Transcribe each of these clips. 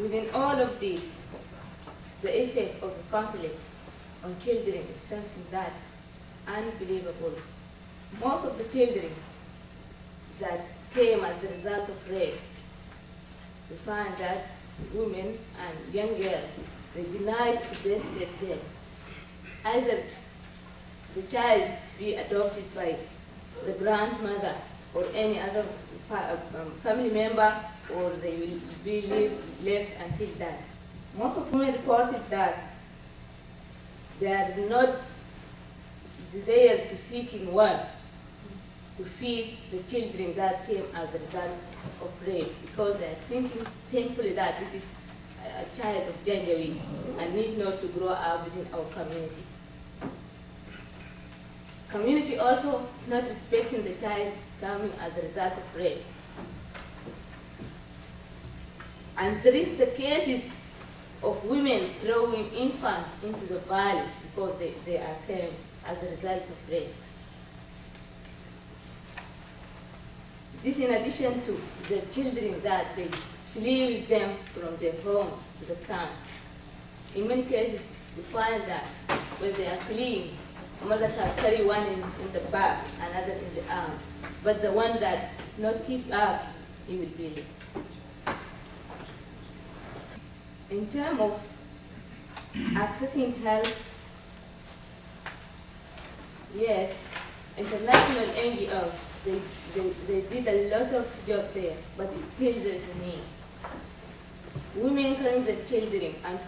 Within all of this, the effect of the conflict on children is something that unbelievable. Most of the children that came as a result of rape, we find that women and young girls, they denied to breastfeed them. Either the child be adopted by the grandmother or any other family member, or they will be left until that. Most of women reported that they are not desired to seeking one to feed the children that came as a result of rape, because they are thinking simply that this is a child of Janjaweed and need not to grow up within our community. Community also is not respecting the child coming as a result of rape. And there is the cases of women throwing infants into the valleys because they are coming as a result of rape. This in addition to the children that they flee with them from their home to the camp. In many cases, you find that when they are fleeing, a mother can carry one in the back, another in the arm. But the one that is not kept up, he will be left. In terms of accessing health, yes, international NGOs, they did a lot of job there, but still there is a need. Women carrying their children and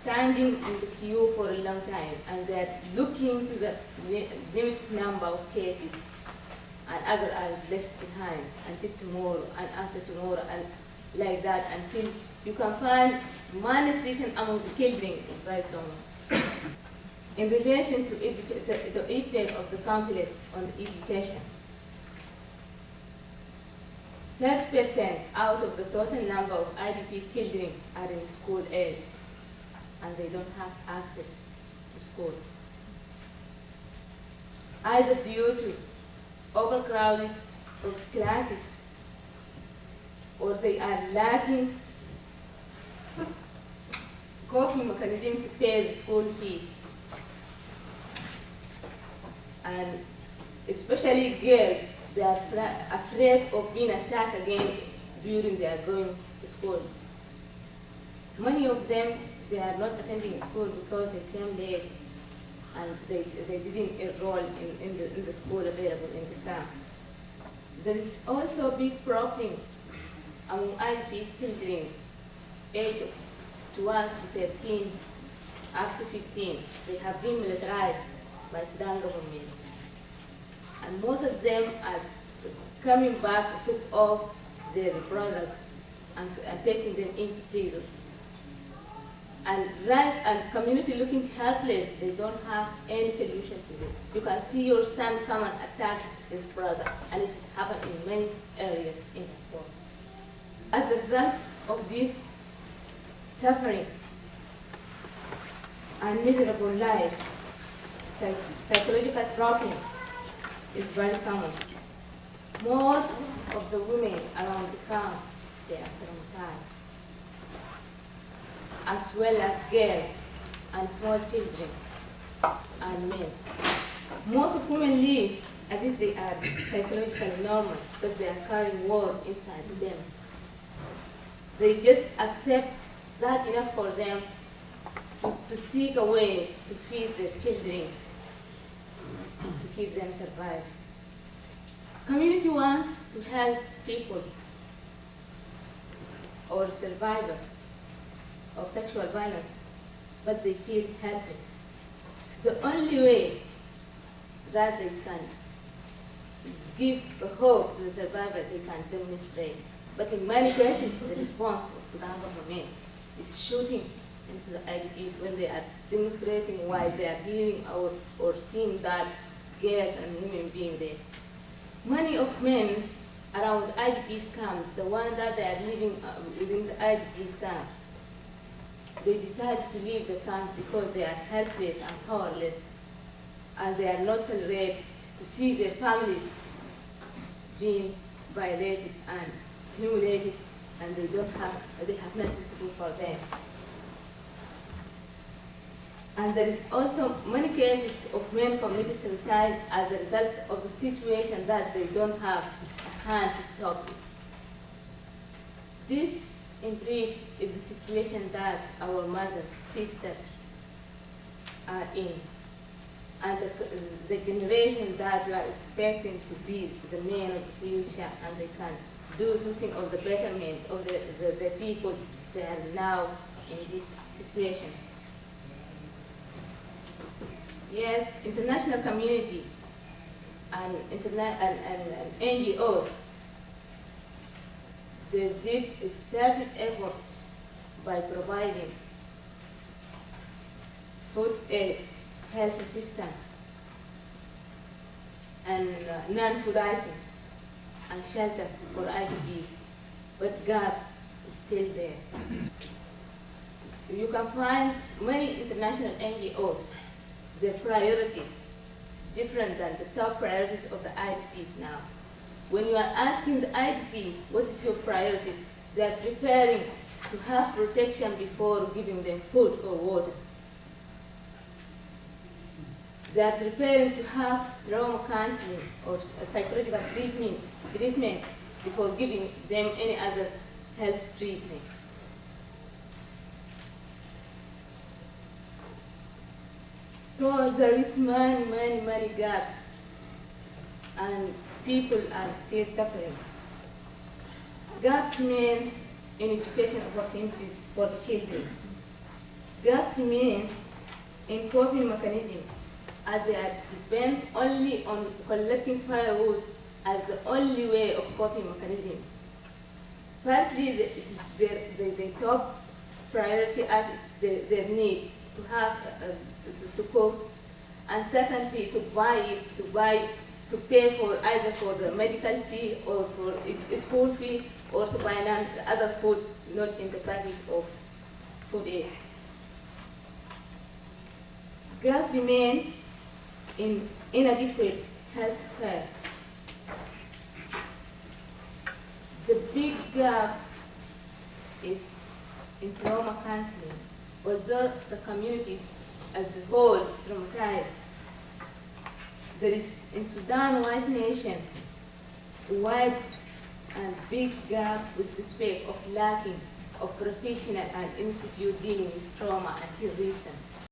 standing in the queue for a long time, and they are looking to the limited number of cases, and others are left behind until tomorrow and after tomorrow, and like that until you can find malnutrition among the children is very common. In relation to the effect of the conflict on education, 30% out of the total number of IDP's children are in school age, and they don't have access to school. Either due to overcrowding of classes, or they are lacking coping mechanism to pay the school fees. And especially girls, they are afraid of being attacked again during their going to school. Many of them, they are not attending school because they came late and they didn't enroll in the school available in the camp. There is also a big problem among IDP's children, age of 12 to 13, up to 15. They have been militarized by Sudan government. And most of them are coming back to took off their brothers and taking them into prison. And community looking helpless, they don't have any solution to it. You can see your son come and attack his brother, and it has happened in many areas in the world. As a result of this suffering and miserable life, psychological problem is very common. Most of the women around the camp, they are traumatized, as well as girls and small children and men. Most of women live as if they are psychologically normal because they are carrying war inside them. They just accept that enough for them to seek a way to feed their children, to keep them survive. Community wants to help people or survivors of sexual violence, but they feel helpless. The only way that they can give a hope to the survivors, they can demonstrate. But in many cases, the response of Sudan government is shooting into the IDPs when they are demonstrating why they are hearing or seeing that girls and women being there. Many of men around IDPs camp, the ones that they are living within the IDPs camp, they decide to leave the camp because they are helpless and powerless, and they are not tolerated to see their families being violated and humiliated and they have nothing to do for them. And there is also many cases of men committing suicide as a result of the situation that they don't have a hand to stop it. This, in brief, is the situation that our mothers, sisters are in, and the generation that we are expecting to be the men of the future, and they can do something of the betterment of the people that are now in this situation. Yes, international community and NGOs, they did exerted effort by providing food aid, health assistance, and non-food items, and shelter for IDPs, but gaps still there. You can find many international NGOs, their priorities different than the top priorities of the IDPs now. When you are asking the IDPs, what is your priorities, they are preparing to have protection before giving them food or water. They are preparing to have trauma counseling or psychological treatment before giving them any other health treatment. So there is many gaps, and people are still suffering. Gaps means in education opportunities for the children. Gaps mean in coping mechanism, as they are depend only on collecting firewood as the only way of coping mechanism. Firstly, it is their top priority as it's their need to have to cook, and secondly, to pay for either for the medical fee or for school fee, or to buy other food not in the package of food aid. Gap remain in inadequate health care. The big gap is in trauma counseling. Although the communities as a whole is traumatized, there is in Sudan, white nation, a wide and big gap with respect of lacking of professional and institute dealing with trauma until recent.